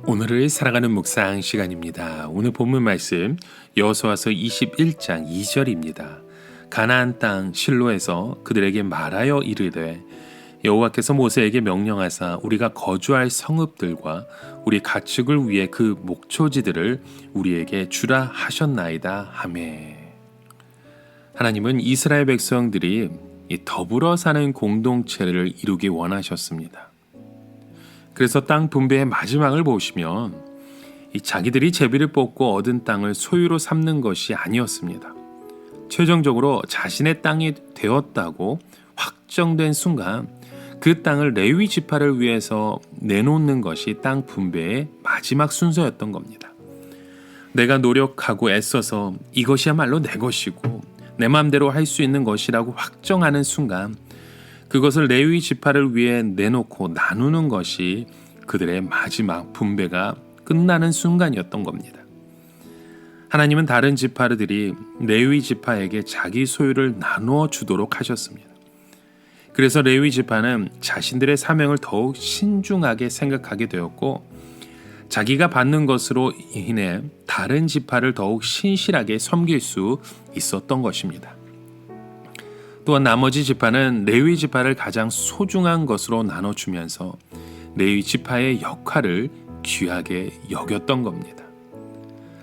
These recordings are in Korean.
오늘을 살아가는 묵상 시간입니다. 오늘 본문 말씀 여호수아서 21장 2절입니다. 가나안 땅 실로에서 그들에게 말하여 이르되 여호와께서 모세에게 명령하사 우리가 거주할 성읍들과 우리 가축을 위해 그 목초지들을 우리에게 주라 하셨나이다 하매. 하나님은 이스라엘 백성들이 더불어 사는 공동체를 이루기 원하셨습니다. 그래서 땅 분배의 마지막을 보시면 자기들이 제비를 뽑고 얻은 땅을 소유로 삼는 것이 아니었습니다. 최종적으로 자신의 땅이 되었다고 확정된 순간 그 땅을 레위 지파를 위해서 내놓는 것이 땅 분배의 마지막 순서였던 겁니다. 내가 노력하고 애써서 이것이야말로 내 것이고 내 마음대로 할 수 있는 것이라고 확정하는 순간 그것을 레위 지파를 위해 내놓고 나누는 것이 그들의 마지막 분배가 끝나는 순간이었던 겁니다. 하나님은 다른 지파들이 레위 지파에게 자기 소유를 나누어 주도록 하셨습니다. 그래서 레위 지파는 자신들의 사명을 더욱 신중하게 생각하게 되었고 자기가 받는 것으로 인해 다른 지파를 더욱 신실하게 섬길 수 있었던 것입니다. 또한 나머지 지파는 레위 지파를 가장 소중한 것으로 나눠주면서 레위 지파의 역할을 귀하게 여겼던 겁니다.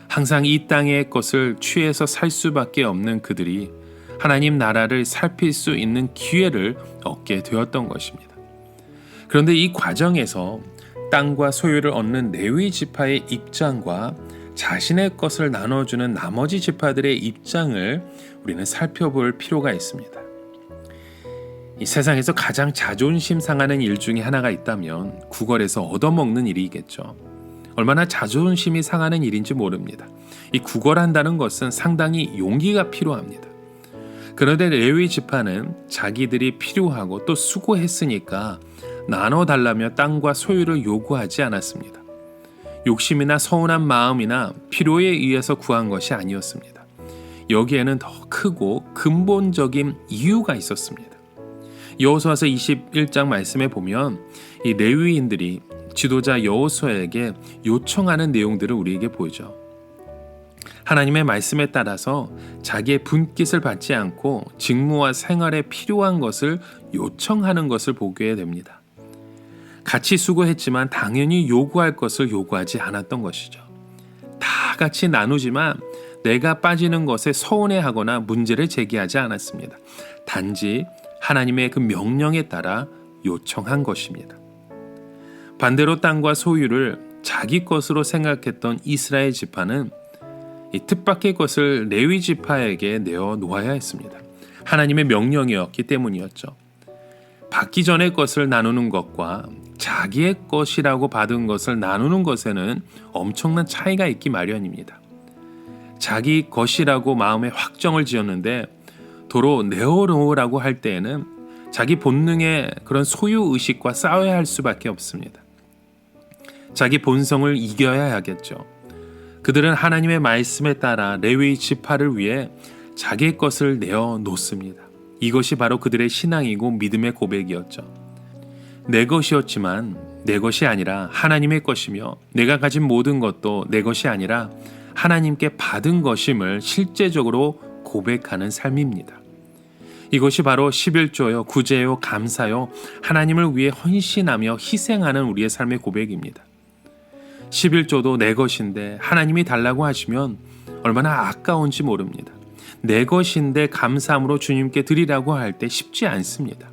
항상 이 땅의 것을 취해서 살 수밖에 없는 그들이 하나님 나라를 살필 수 있는 기회를 얻게 되었던 것입니다. 그런데 이 과정에서 땅과 소유를 얻는 레위 지파의 입장과 자신의 것을 나눠주는 나머지 지파들의 입장을 우리는 살펴볼 필요가 있습니다. 이 세상에서 가장 자존심 상하는 일 중에 하나가 있다면 구걸에서 얻어먹는 일이겠죠. 얼마나 자존심이 상하는 일인지 모릅니다. 이 구걸한다는 것은 상당히 용기가 필요합니다. 그런데 레위 지파는 자기들이 필요하고 또 수고했으니까 나눠달라며 땅과 소유를 요구하지 않았습니다. 욕심이나 서운한 마음이나 필요에 의해서 구한 것이 아니었습니다. 여기에는 더 크고 근본적인 이유가 있었습니다. 여호수아서 21장 말씀에 보면 이 레위인들이 지도자 여호수아에게 요청하는 내용들을 우리에게 보이죠. 하나님의 말씀에 따라서 자기의 분깃을 받지 않고 직무와 생활에 필요한 것을 요청하는 것을 보게 됩니다. 같이 수고했지만 당연히 요구할 것을 요구하지 않았던 것이죠. 다 같이 나누지만 내가 빠지는 것에 서운해하거나 문제를 제기하지 않았습니다. 단지 하나님의 그 명령에 따라 요청한 것입니다. 반대로 땅과 소유를 자기 것으로 생각했던 이스라엘 지파는 이 뜻밖의 것을 레위 지파에게 내어 놓아야 했습니다. 하나님의 명령이었기 때문이었죠. 받기 전의 것을 나누는 것과 자기의 것이라고 받은 것을 나누는 것에는 엄청난 차이가 있기 마련입니다. 자기 것이라고 마음에 확정을 지었는데 도로 내어놓으라고 할 때에는 자기 본능의 그런 소유의식과 싸워야 할 수밖에 없습니다. 자기 본성을 이겨야 하겠죠. 그들은 하나님의 말씀에 따라 레위 지파를 위해 자기의 것을 내어놓습니다. 이것이 바로 그들의 신앙이고 믿음의 고백이었죠. 내 것이었지만 내 것이 아니라 하나님의 것이며 내가 가진 모든 것도 내 것이 아니라 하나님께 받은 것임을 실제적으로 고백하는 삶입니다. 이것이 바로 11조요, 구제요, 감사요, 하나님을 위해 헌신하며 희생하는 우리의 삶의 고백입니다. 11조도 내 것인데 하나님이 달라고 하시면 얼마나 아까운지 모릅니다. 내 것인데 감사함으로 주님께 드리라고 할 때 쉽지 않습니다.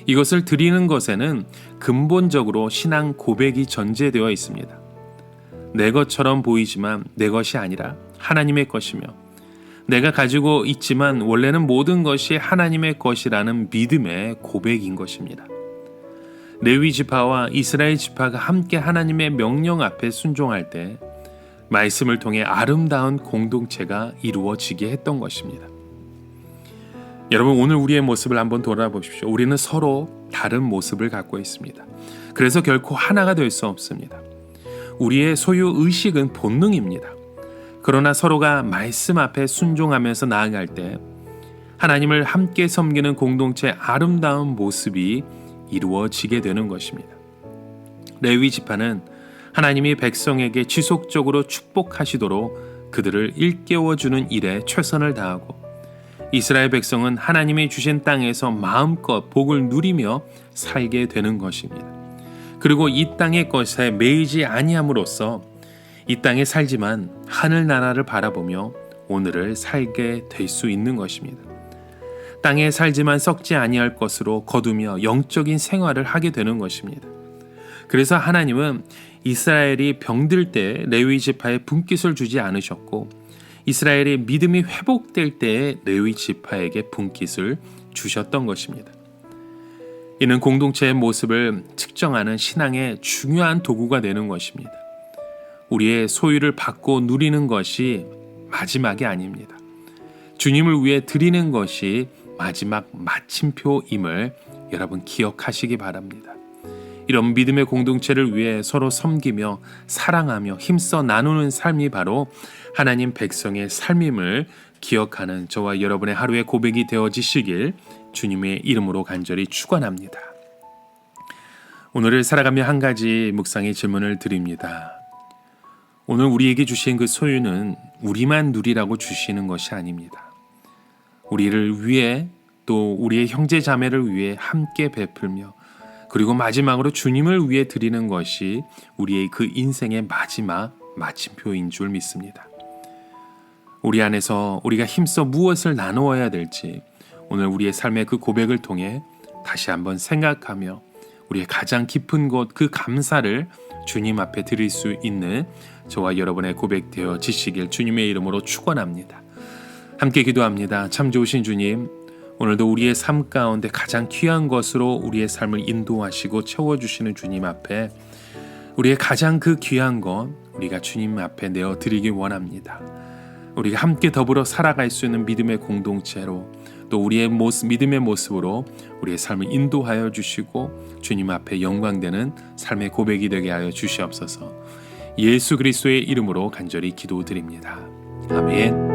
이것을 드리는 것에는 근본적으로 신앙 고백이 전제되어 있습니다. 내 것처럼 보이지만 내 것이 아니라 하나님의 것이며 내가 가지고 있지만 원래는 모든 것이 하나님의 것이라는 믿음의 고백인 것입니다. 레위 지파와 이스라엘 지파가 함께 하나님의 명령 앞에 순종할 때 말씀을 통해 아름다운 공동체가 이루어지게 했던 것입니다. 여러분, 오늘 우리의 모습을 한번 돌아보십시오. 우리는 서로 다른 모습을 갖고 있습니다. 그래서 결코 하나가 될 수 없습니다. 우리의 소유 의식은 본능입니다. 그러나 서로가 말씀 앞에 순종하면서 나아갈 때 하나님을 함께 섬기는 공동체의 아름다운 모습이 이루어지게 되는 것입니다. 레위 지파는 하나님이 백성에게 지속적으로 축복하시도록 그들을 일깨워주는 일에 최선을 다하고 이스라엘 백성은 하나님이 주신 땅에서 마음껏 복을 누리며 살게 되는 것입니다. 그리고 이 땅의 것에 매이지 아니함으로써 이 땅에 살지만 하늘나라를 바라보며 오늘을 살게 될 수 있는 것입니다. 땅에 살지만 썩지 아니할 것으로 거두며 영적인 생활을 하게 되는 것입니다. 그래서 하나님은 이스라엘이 병들 때 레위 지파에 분깃을 주지 않으셨고 이스라엘의 믿음이 회복될 때에 레위 지파에게 분깃을 주셨던 것입니다. 이는 공동체의 모습을 측정하는 신앙의 중요한 도구가 되는 것입니다. 우리의 소유를 받고 누리는 것이 마지막이 아닙니다. 주님을 위해 드리는 것이 마지막 마침표임을 여러분 기억하시기 바랍니다. 이런 믿음의 공동체를 위해 서로 섬기며 사랑하며 힘써 나누는 삶이 바로 하나님 백성의 삶임을 기억하는 저와 여러분의 하루의 고백이 되어지시길 주님의 이름으로 간절히 축원합니다. 오늘을 살아가며 한 가지 묵상의 질문을 드립니다. 오늘 우리에게 주신 그 소유는 우리만 누리라고 주시는 것이 아닙니다. 우리를 위해 또 우리의 형제 자매를 위해 함께 베풀며 그리고 마지막으로 주님을 위해 드리는 것이 우리의 그 인생의 마지막 마침표인 줄 믿습니다. 우리 안에서 우리가 힘써 무엇을 나누어야 될지 오늘 우리의 삶의 그 고백을 통해 다시 한번 생각하며 우리의 가장 깊은 곳 그 감사를 주님 앞에 드릴 수 있는 저와 여러분의 고백 되어지시길 주님의 이름으로 축원합니다. 함께 기도합니다. 참 좋으신 주님, 오늘도 우리의 삶 가운데 가장 귀한 것으로 우리의 삶을 인도하시고 채워주시는 주님 앞에 우리의 가장 그 귀한 것 우리가 주님 앞에 내어드리기 원합니다. 우리가 함께 더불어 살아갈 수 있는 믿음의 공동체로 또 우리의 믿음의 모습으로 우리의 삶을 인도하여 주시고 주님 앞에 영광되는 삶의 고백이 되게 하여 주시옵소서. 예수 그리스도의 이름으로 간절히 기도드립니다. 아멘.